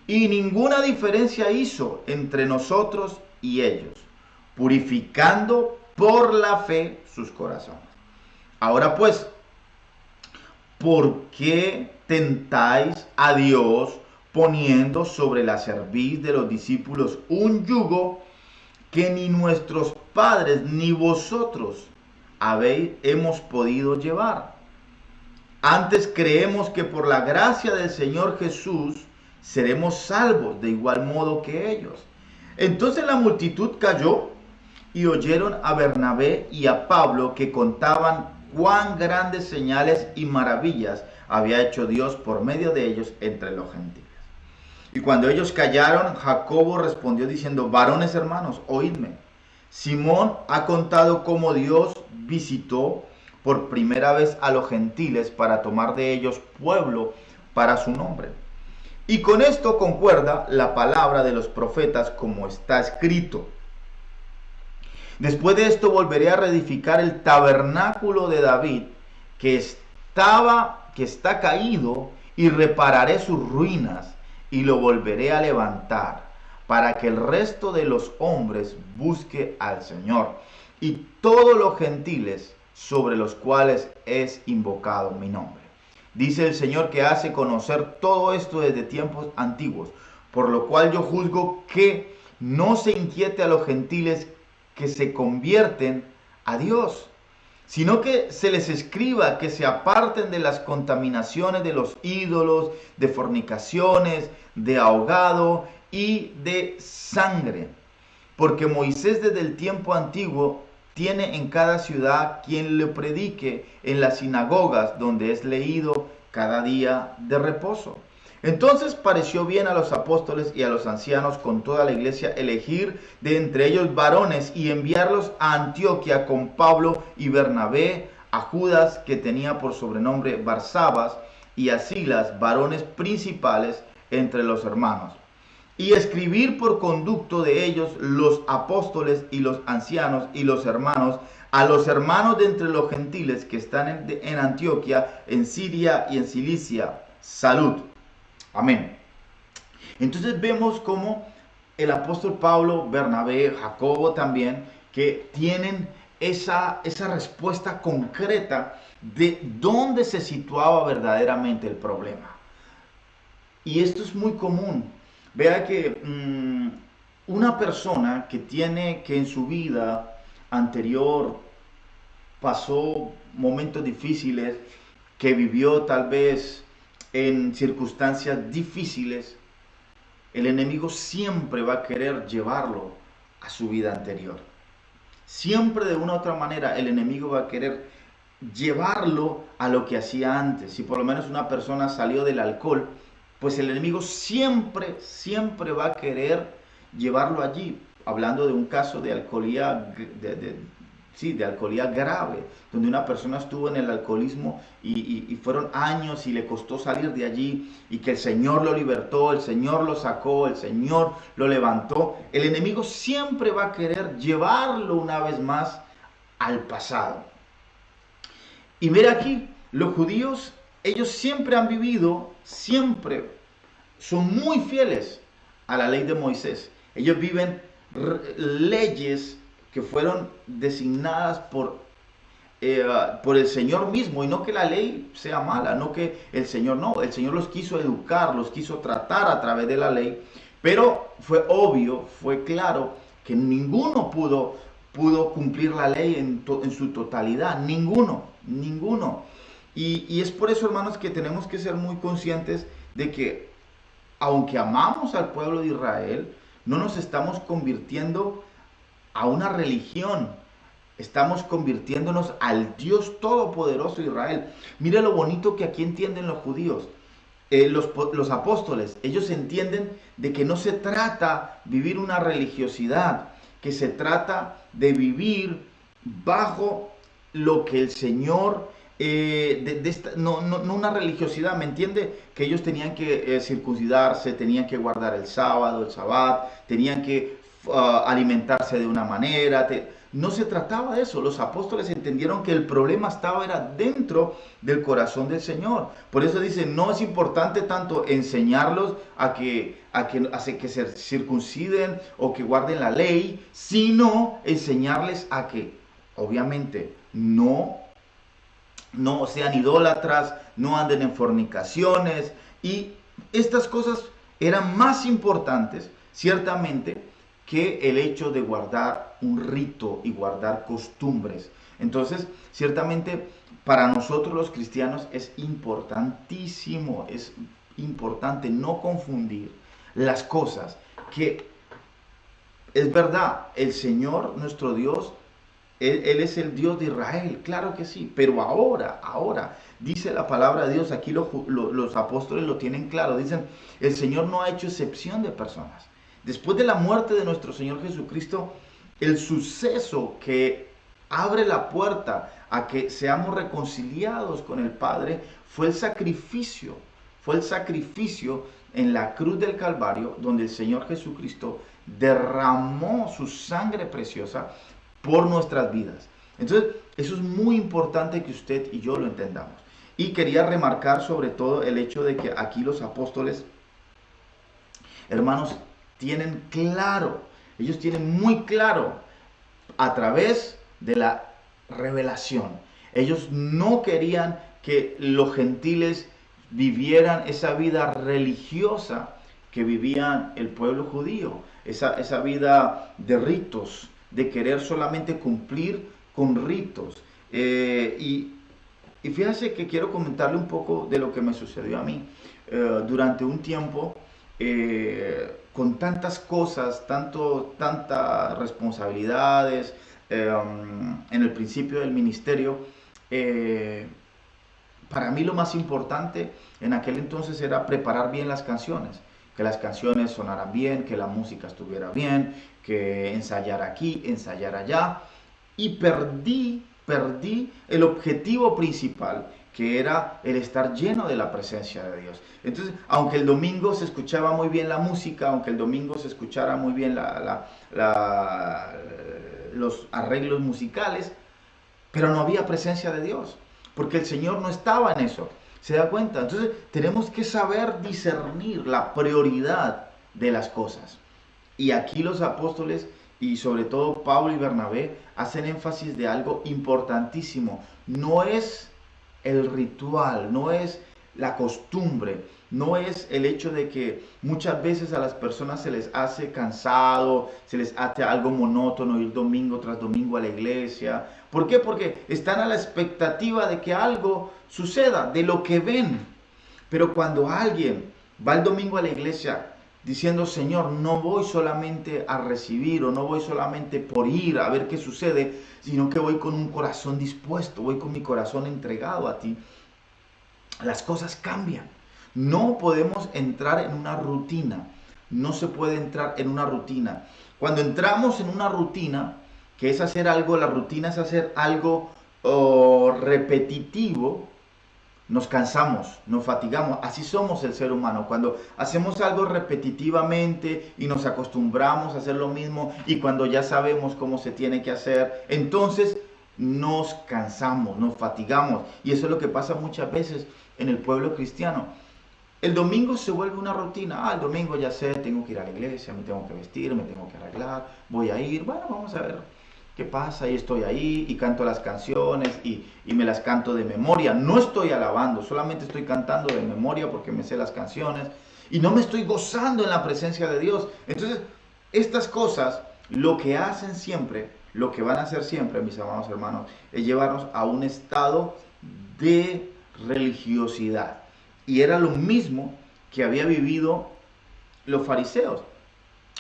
Y ninguna diferencia hizo entre nosotros y ellos, purificando por la fe sus corazones. Ahora pues, ¿por qué tentáis a Dios poniendo sobre la cerviz de los discípulos un yugo que ni nuestros padres ni vosotros hemos podido llevar? Antes creemos que por la gracia del Señor Jesús seremos salvos de igual modo que ellos. Entonces la multitud calló y oyeron a Bernabé y a Pablo, que contaban cuán grandes señales y maravillas había hecho Dios por medio de ellos entre los gentiles. Y cuando ellos callaron, Jacobo respondió diciendo: varones hermanos, oídme. Simón ha contado cómo Dios visitó por primera vez a los gentiles para tomar de ellos pueblo para su nombre. Y con esto concuerda la palabra de los profetas, como está escrito: después de esto volveré a reedificar el tabernáculo de David, que está caído, y repararé sus ruinas y lo volveré a levantar, para que el resto de los hombres busque al Señor y todos los gentiles sobre los cuales es invocado mi nombre. Dice el Señor, que hace conocer todo esto desde tiempos antiguos, por lo cual yo juzgo que no se inquiete a los gentiles que se convierten a Dios, sino que se les escriba que se aparten de las contaminaciones de los ídolos, de fornicaciones, de ahogado y de sangre. Porque Moisés desde el tiempo antiguo tiene en cada ciudad quien le predique en las sinagogas, donde es leído cada día de reposo. Entonces pareció bien a los apóstoles y a los ancianos con toda la iglesia elegir de entre ellos varones y enviarlos a Antioquía con Pablo y Bernabé, a Judas, que tenía por sobrenombre Barsabas, y a Silas, varones principales entre los hermanos, y escribir por conducto de ellos los apóstoles y los ancianos y los hermanos, a los hermanos de entre los gentiles que están en Antioquía, en Siria y en Cilicia, salud. Amén. Entonces vemos cómo el apóstol Pablo, Bernabé, Jacobo también, que tienen esa respuesta concreta de dónde se situaba verdaderamente el problema. Y esto es muy común. Vea que una persona que en su vida anterior pasó momentos difíciles, que vivió tal vez en circunstancias difíciles, el enemigo siempre va a querer llevarlo a su vida anterior. siempre de una u otra manera el enemigo va a querer llevarlo a lo que hacía antes. Si por lo menos una persona salió del alcohol, pues el enemigo siempre, siempre va a querer llevarlo allí. Hablando de un caso de alcoholía, de alcoholía grave, donde una persona estuvo en el alcoholismo y fueron años y le costó salir de allí, y que el Señor lo libertó, el Señor lo sacó, el Señor lo levantó. El enemigo siempre va a querer llevarlo una vez más al pasado. Y mira aquí, los judíos, ellos siempre han vivido, siempre son muy fieles a la ley de Moisés. Ellos viven leyes que fueron designadas por el Señor mismo, y no que la ley sea mala, no que el Señor los quiso educar, los quiso tratar a través de la ley, pero fue obvio, fue claro que ninguno pudo cumplir la ley en su totalidad, ninguno. Y es por eso, hermanos, que tenemos que ser muy conscientes de que, aunque amamos al pueblo de Israel, no nos estamos convirtiendo a una religión, estamos convirtiéndonos al Dios Todopoderoso de Israel. Mire lo bonito que aquí entienden los judíos, los apóstoles. Ellos entienden de que no se trata de vivir una religiosidad, que se trata de vivir bajo lo que el Señor, no una religiosidad, ¿me entiende? Que ellos tenían que circuncidarse, tenían que guardar el sábado, el sabbat, tenían que alimentarse de una manera. No se trataba de eso. Los apóstoles entendieron que el problema era dentro del corazón del Señor. Por eso dicen, no es importante tanto enseñarlos a que se circunciden o que guarden la ley, sino enseñarles a que, obviamente, no sean idólatras, no anden en fornicaciones. Y estas cosas eran más importantes, ciertamente, que el hecho de guardar un rito y guardar costumbres. Entonces, ciertamente, para nosotros los cristianos es importantísimo, es importante no confundir las cosas. Que es verdad, el Señor, nuestro Dios, Él es el Dios de Israel, claro que sí, pero ahora, dice la palabra de Dios, aquí los apóstoles lo tienen claro, dicen, el Señor no ha hecho excepción de personas. Después de la muerte de nuestro Señor Jesucristo, el suceso que abre la puerta a que seamos reconciliados con el Padre fue el sacrificio en la cruz del Calvario, donde el Señor Jesucristo derramó su sangre preciosa por nuestras vidas. Entonces, eso es muy importante que usted y yo lo entendamos. Y quería remarcar sobre todo el hecho de que aquí los apóstoles, hermanos, ellos tienen muy claro a través de la revelación. Ellos no querían que los gentiles vivieran esa vida religiosa que vivían el pueblo judío, esa vida de ritos, de querer solamente cumplir con ritos. Y fíjense que quiero comentarle un poco de lo que me sucedió a mí. Durante un tiempo, con tantas cosas, tantas responsabilidades, en el principio del ministerio, para mí lo más importante en aquel entonces era preparar bien las canciones, que las canciones sonaran bien, que la música estuviera bien, que ensayar aquí, ensayar allá, y perdí el objetivo principal, que era el estar lleno de la presencia de Dios. Entonces, aunque el domingo se escuchaba muy bien la música, aunque el domingo se escuchara muy bien los arreglos musicales, pero no había presencia de Dios, porque el Señor no estaba en eso. ¿Se da cuenta? Entonces, tenemos que saber discernir la prioridad de las cosas. Y aquí los apóstoles, y sobre todo Pablo y Bernabé, hacen énfasis de algo importantísimo. No es el ritual, no es la costumbre, no es el hecho de que muchas veces a las personas se les hace cansado, se les hace algo monótono ir domingo tras domingo a la iglesia. ¿Por qué? Porque están a la expectativa de que algo suceda, de lo que ven. Pero cuando alguien va el domingo a la iglesia diciendo, Señor, no voy solamente a recibir o no voy solamente por ir a ver qué sucede, sino que voy con un corazón dispuesto, voy con mi corazón entregado a ti, las cosas cambian. No podemos entrar en una rutina. No se puede entrar en una rutina. Cuando entramos en una rutina, que es hacer algo, la rutina es hacer algo repetitivo, nos cansamos, nos fatigamos. Así somos el ser humano. Cuando hacemos algo repetitivamente y nos acostumbramos a hacer lo mismo y cuando ya sabemos cómo se tiene que hacer, entonces nos cansamos, nos fatigamos. Y eso es lo que pasa muchas veces en el pueblo cristiano. El domingo se vuelve una rutina. El domingo ya sé, tengo que ir a la iglesia, me tengo que vestir, me tengo que arreglar, voy a ir. Bueno, vamos a ver qué pasa. Y estoy ahí y canto las canciones y me las canto de memoria. No estoy alabando, solamente estoy cantando de memoria porque me sé las canciones. Y no me estoy gozando en la presencia de Dios. Entonces, estas cosas, lo que hacen siempre, lo que van a hacer siempre, mis amados hermanos, es llevarnos a un estado de religiosidad. Y era lo mismo que había vivido los fariseos.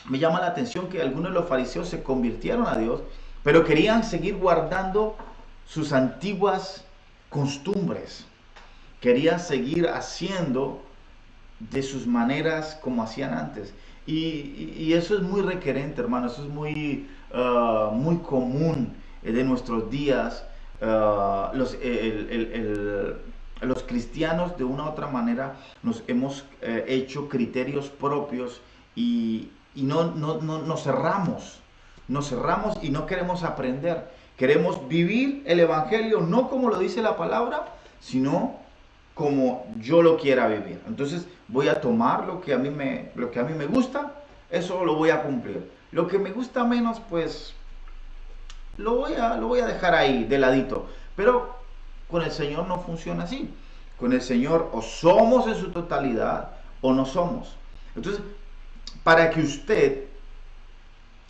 Me llama la atención que algunos de los fariseos se convirtieron a Dios, pero querían seguir guardando sus antiguas costumbres. Querían seguir haciendo de sus maneras como hacían antes. Y eso es muy requerente, hermano. Eso es muy común de nuestros días. Los cristianos de una u otra manera nos hemos hecho criterios propios y nos cerramos y no queremos aprender. Queremos vivir el evangelio no como lo dice la palabra, sino como yo lo quiera vivir. Entonces voy a tomar lo que a mí me gusta, eso lo voy a cumplir. Lo que me gusta menos, pues lo voy a dejar ahí de ladito. Pero con el Señor no funciona así. Con el Señor o somos en su totalidad o no somos. Entonces, para que usted,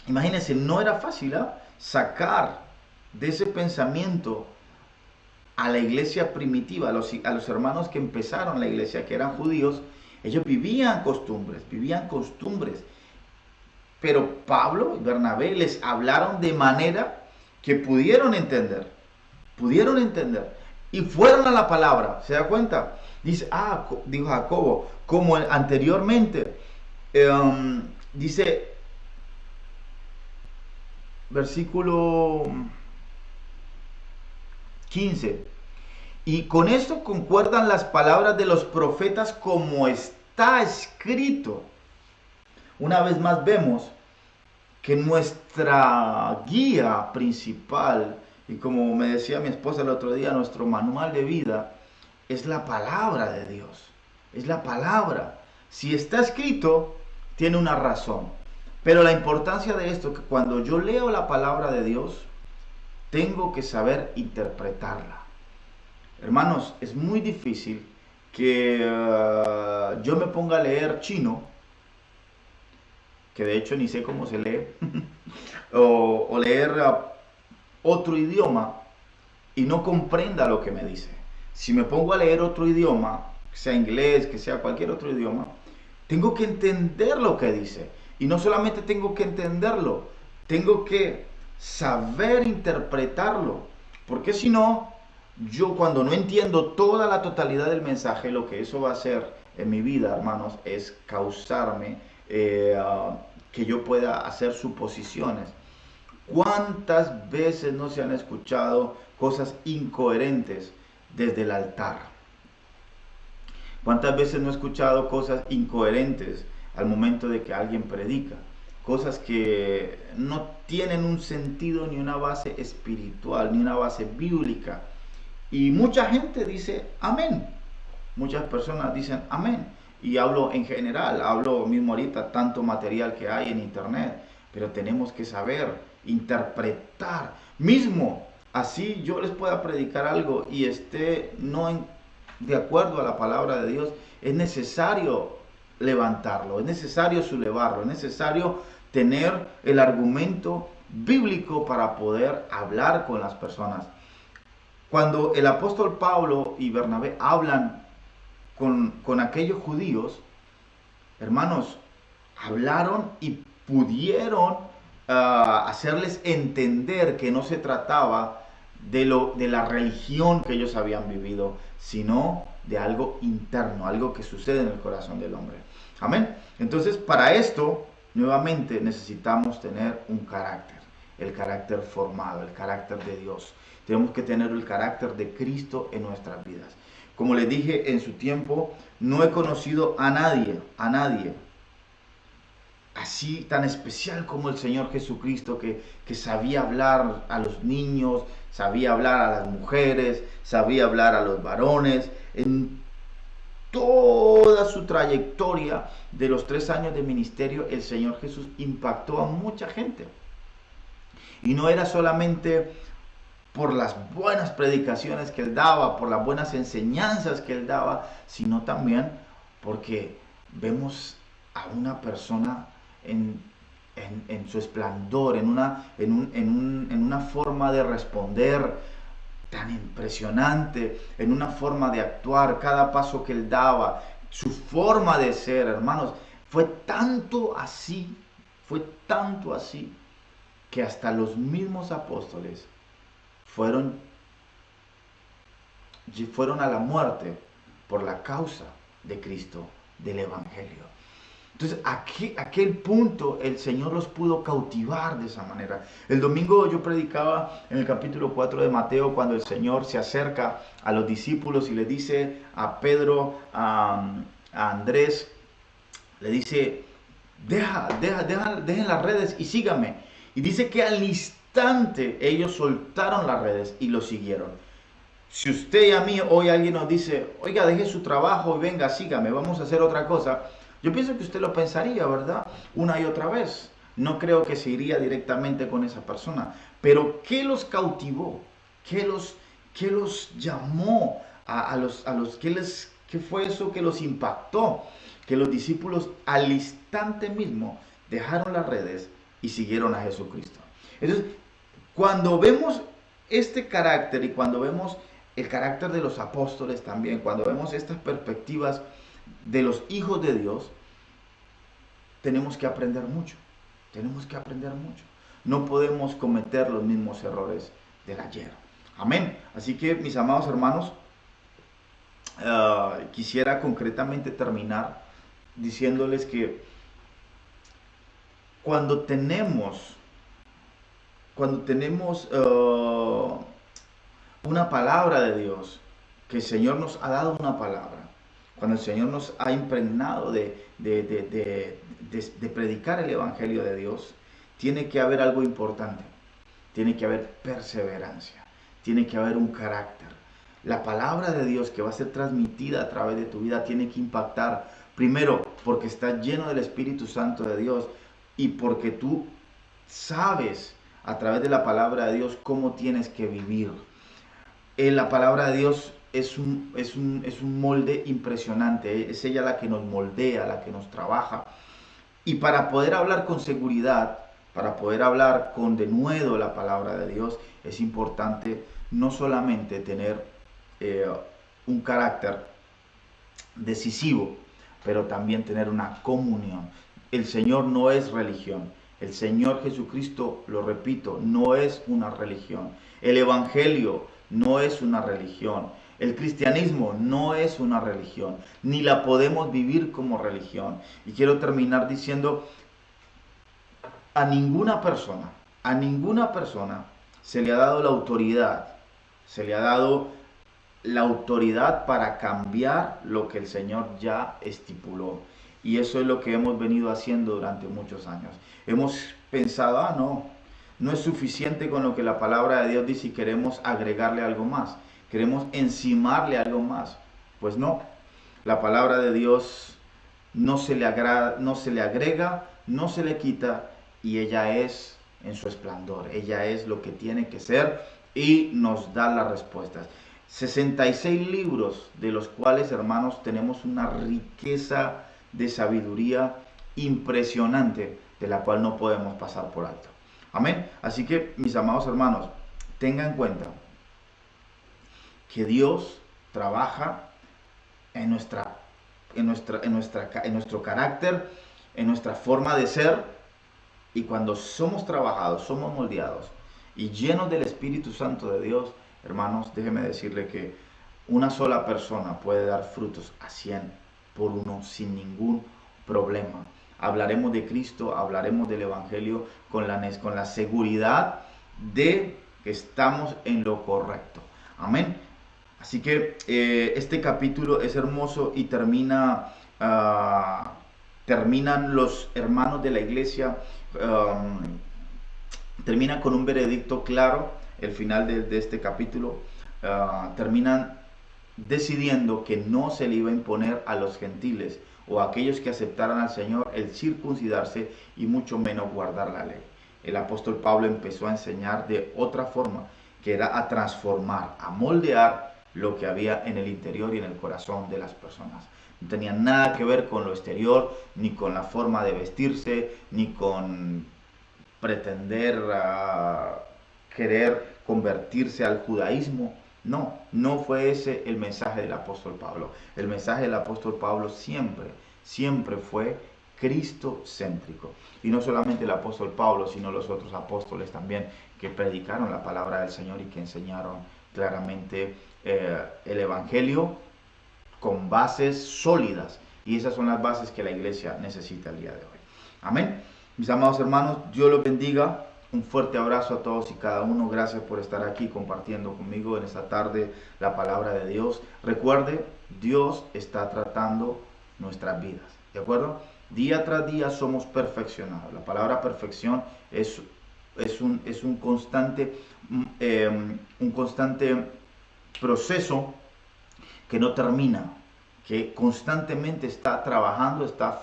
imagínense, no era fácil sacar de ese pensamiento a la iglesia primitiva, a los hermanos que empezaron la iglesia, que eran judíos. Ellos vivían costumbres. Pero Pablo y Bernabé les hablaron de manera que pudieron entender. Y fueron a la palabra. ¿Se da cuenta? Dice, dijo Jacobo, como anteriormente, dice, versículo 15, y con esto concuerdan las palabras de los profetas como está escrito. Una vez más vemos que nuestra guía principal, y como me decía mi esposa el otro día, nuestro manual de vida es la palabra de Dios. Es la palabra. Si está escrito, tiene una razón. Pero la importancia de esto es que cuando yo leo la palabra de Dios, tengo que saber interpretarla. Hermanos, es muy difícil que yo me ponga a leer chino, que de hecho ni sé cómo se lee, o leer otro idioma y no comprenda lo que me dice. Si me pongo a leer otro idioma, que sea inglés, que sea cualquier otro idioma, tengo que entender lo que dice. Y no solamente tengo que entenderlo, tengo que saber interpretarlo. Porque si no, yo cuando no entiendo toda la totalidad del mensaje, lo que eso va a hacer en mi vida, hermanos, es causarme que yo pueda hacer suposiciones. ¿Cuántas veces no se han escuchado cosas incoherentes desde el altar? ¿Cuántas veces no he escuchado cosas incoherentes al momento de que alguien predica? Cosas que no tienen un sentido ni una base espiritual, ni una base bíblica. Y mucha gente dice amén. Muchas personas dicen amén. Y hablo en general, hablo mismo ahorita, tanto material que hay en internet. Pero tenemos que saber interpretar. Mismo así yo les pueda predicar algo y esté no de acuerdo a la palabra de Dios, es necesario levantarlo, es necesario sublevarlo, es necesario tener el argumento bíblico para poder hablar con las personas. Cuando el apóstol Pablo y Bernabé hablan con aquellos judíos, hermanos, hablaron y pudieron hacerles entender que no se trataba de la religión que ellos habían vivido, sino de algo interno, algo que sucede en el corazón del hombre. Amén. Entonces, para esto, nuevamente necesitamos tener un carácter, el carácter formado, el carácter de Dios. Tenemos que tener el carácter de Cristo en nuestras vidas. Como les dije en su tiempo, no he conocido a nadie así tan especial como el Señor Jesucristo, que sabía hablar a los niños, sabía hablar a las mujeres, sabía hablar a los varones. En toda su trayectoria de los 3 años de ministerio, el Señor Jesús impactó a mucha gente. Y no era solamente por las buenas predicaciones que él daba, por las buenas enseñanzas que él daba, sino también porque vemos a una persona en su esplendor, en una forma de responder tan impresionante, en una forma de actuar, cada paso que él daba, su forma de ser, hermanos, fue tanto así, que hasta los mismos apóstoles fueron a la muerte por la causa de Cristo, del Evangelio. Entonces, a aquel punto el Señor los pudo cautivar de esa manera. El domingo yo predicaba en el capítulo 4 de Mateo, cuando el Señor se acerca a los discípulos y le dice a Pedro, a Andrés, le dice, dejen las redes y síganme. Y dice que al instante ellos soltaron las redes y lo siguieron. Si usted y a mí hoy alguien nos dice, oiga, deje su trabajo y venga, sígame, vamos a hacer otra cosa, yo pienso que usted lo pensaría, ¿verdad? Una y otra vez. No creo que se iría directamente con esa persona. Pero ¿qué los cautivó? ¿Qué los llamó qué fue eso que los impactó? Que los discípulos al instante mismo dejaron las redes y siguieron a Jesucristo. Entonces, cuando vemos este carácter y cuando vemos el carácter de los apóstoles también, cuando vemos estas perspectivas de los hijos de Dios, tenemos que aprender mucho. No podemos cometer los mismos errores del ayer. Amén. Así que, mis amados hermanos, quisiera concretamente terminar diciéndoles que cuando tenemos una palabra de Dios, que el Señor nos ha dado una palabra, cuando el Señor nos ha impregnado de predicar el Evangelio de Dios, tiene que haber algo importante. Tiene que haber perseverancia. Tiene que haber un carácter. La palabra de Dios que va a ser transmitida a través de tu vida tiene que impactar. Primero, porque está lleno del Espíritu Santo de Dios y porque tú sabes a través de la palabra de Dios cómo tienes que vivir. La palabra de Dios es un molde impresionante. Es ella la que nos moldea, la que nos trabaja. Y para poder hablar con seguridad, para poder hablar con denuedo la palabra de Dios, es importante no solamente tener un carácter decisivo, pero también tener una comunión. El Señor no es religión. El Señor Jesucristo, lo repito, no es una religión. El Evangelio no es una religión. El cristianismo no es una religión, ni la podemos vivir como religión. Y quiero terminar diciendo, a ninguna persona se le ha dado la autoridad para cambiar lo que el Señor ya estipuló. Y eso es lo que hemos venido haciendo durante muchos años. Hemos pensado, no es suficiente con lo que la palabra de Dios dice y queremos agregarle algo más. Queremos encimarle algo más. Pues no, la palabra de Dios no se le agrega, no se le quita, y ella es en su esplendor. Ella es lo que tiene que ser y nos da las respuestas. 66 libros, de los cuales, hermanos, tenemos una riqueza de sabiduría impresionante, de la cual no podemos pasar por alto. Amén. Así que, mis amados hermanos, tengan en cuenta que Dios trabaja en nuestro carácter en nuestra forma de ser, y cuando somos trabajados, somos moldeados y llenos del Espíritu Santo de Dios, hermanos, déjeme decirle que una sola persona puede dar frutos a 100 por uno sin ningún problema. Hablaremos de Cristo, hablaremos del Evangelio con la seguridad de que estamos en lo correcto. Amén. Así que este capítulo es hermoso y terminan los hermanos de la iglesia, termina con un veredicto claro. El final de este capítulo terminan decidiendo que no se le iba a imponer a los gentiles o a aquellos que aceptaran al Señor el circuncidarse y mucho menos guardar la ley. El apóstol Pablo empezó a enseñar de otra forma, que era a transformar, a moldear lo que había en el interior y en el corazón de las personas. No tenía nada que ver con lo exterior, ni con la forma de vestirse, ni con pretender querer convertirse al judaísmo. No, no fue ese el mensaje del apóstol Pablo. El mensaje del apóstol Pablo siempre fue cristocéntrico. Y no solamente el apóstol Pablo, sino los otros apóstoles también, que predicaron la palabra del Señor y que enseñaron claramente el Evangelio con bases sólidas. Y esas son las bases que la iglesia necesita el día de hoy. Amén. Mis amados hermanos, Dios los bendiga. Un fuerte abrazo a todos y cada uno. Gracias por estar aquí compartiendo conmigo en esta tarde la palabra de Dios. Recuerde, Dios está tratando nuestras vidas, ¿de acuerdo? Día tras día somos perfeccionados. La palabra perfección es un constante proceso que no termina, que constantemente está trabajando, está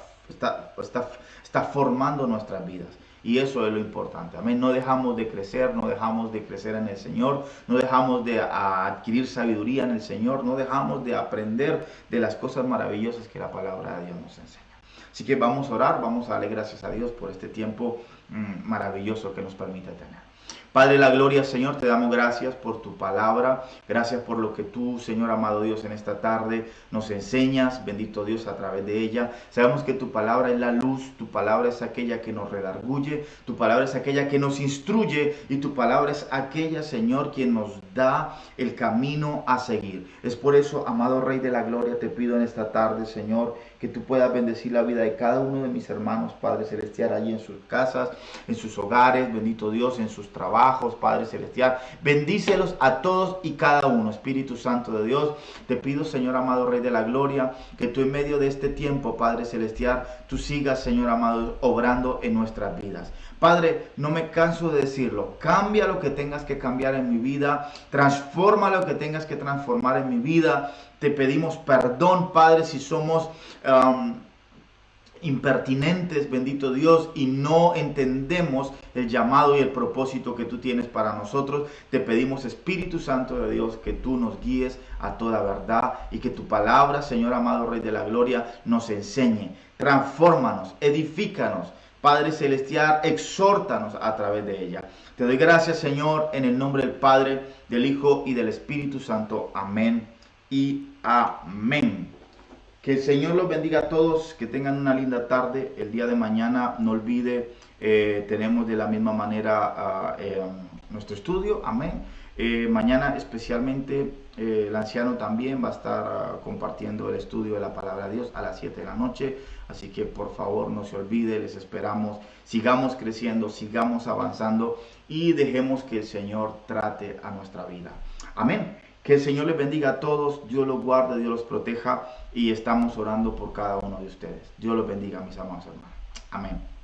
formando nuestras vidas. Y eso es lo importante. Amén. No dejamos de crecer, no dejamos de crecer en el Señor, no dejamos de adquirir sabiduría en el Señor, no dejamos de aprender de las cosas maravillosas que la palabra de Dios nos enseña. Así que vamos a orar, vamos a darle gracias a Dios por este tiempo maravilloso que nos permite tener. Padre de la gloria, Señor, te damos gracias por tu palabra, gracias por lo que tú, Señor amado Dios, en esta tarde nos enseñas, bendito Dios, a través de ella. Sabemos que tu palabra es la luz, tu palabra es aquella que nos redarguye, tu palabra es aquella que nos instruye y tu palabra es aquella, Señor, quien nos da el camino a seguir. Es por eso, amado Rey de la gloria, te pido en esta tarde, Señor, que tú puedas bendecir la vida de cada uno de mis hermanos, Padre Celestial, allí en sus casas, en sus hogares, bendito Dios, en sus trabajos, Padre Celestial. Bendícelos a todos y cada uno, Espíritu Santo de Dios. Te pido, Señor amado Rey de la gloria, que tú en medio de este tiempo, Padre Celestial, tú sigas, Señor amado, obrando en nuestras vidas. Padre, no me canso de decirlo, cambia lo que tengas que cambiar en mi vida, transforma lo que tengas que transformar en mi vida. Te pedimos perdón, Padre, si somos impertinentes, bendito Dios, y no entendemos el llamado y el propósito que tú tienes para nosotros. Te pedimos, Espíritu Santo de Dios, que tú nos guíes a toda verdad y que tu palabra, Señor amado Rey de la gloria, nos enseñe. Transfórmanos, edifícanos, Padre Celestial, exhórtanos a través de ella. Te doy gracias, Señor, en el nombre del Padre, del Hijo y del Espíritu Santo. Amén y amén. Que el Señor los bendiga a todos, que tengan una linda tarde. El día de mañana, no olvide, tenemos de la misma manera nuestro estudio. Amén. Mañana especialmente el anciano también va a estar compartiendo el estudio de la palabra de Dios a las 7 de la noche. Así que por favor no se olvide, les esperamos. Sigamos creciendo, sigamos avanzando y dejemos que el Señor trate a nuestra vida. Amén. Que el Señor les bendiga a todos, Dios los guarde, Dios los proteja y estamos orando por cada uno de ustedes. Dios los bendiga, mis amados hermanos. Amén.